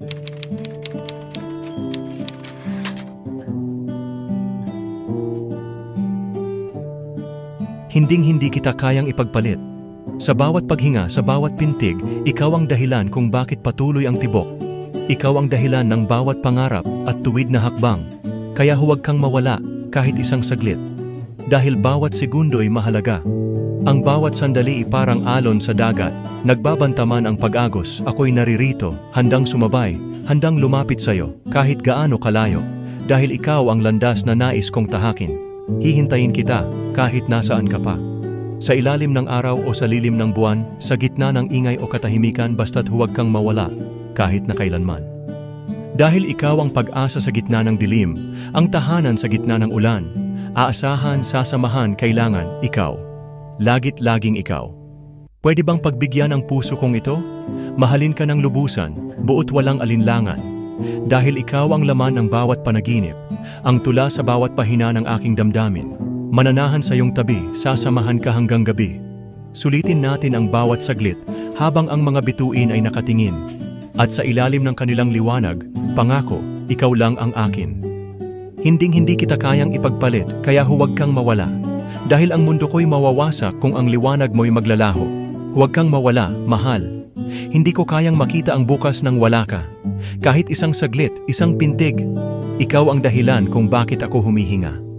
Hinding-hindi kita kayang ipagpalit. Sa bawat paghinga, sa bawat pintig, ikaw ang dahilan kung bakit patuloy ang tibok. Ikaw ang dahilan ng bawat pangarap at tuwid na hakbang. Kaya huwag kang mawala kahit isang saglit. Dahil bawat segundo'y mahalaga. Ang bawat sandali parang alon sa dagat. Nagbabantaman ang pag-agos, ako'y naririto, handang sumabay, handang lumapit sa'yo, kahit gaano kalayo. Dahil ikaw ang landas na nais kong tahakin. Hihintayin kita kahit nasaan ka pa. Sa ilalim ng araw o sa lilim ng buwan, sa gitna ng ingay o katahimikan, basta't huwag kang mawala kahit na kailanman. Dahil ikaw ang pag-asa sa gitna ng dilim, ang tahanan sa gitna ng ulan, aasahan, sasamahan, kailangan, ikaw. Lagit laging ikaw. Pwede bang pagbigyan ang puso kong ito? Mahalin ka ng lubusan, buot walang alinlangan. Dahil ikaw ang laman ng bawat panaginip, ang tula sa bawat pahina ng aking damdamin. Mananahan sa iyong tabi, sasamahan ka hanggang gabi. Sulitin natin ang bawat saglit habang ang mga bituin ay nakatingin. At sa ilalim ng kanilang liwanag, pangako, ikaw lang ang akin. Hinding-hindi kita kayang ipagpalit, kaya huwag kang mawala. Dahil ang mundo ko'y mawawasak kung ang liwanag mo'y maglalaho. Huwag kang mawala, mahal. Hindi ko kayang makita ang bukas nang wala ka. Kahit isang saglit, isang pintig, ikaw ang dahilan kung bakit ako humihinga.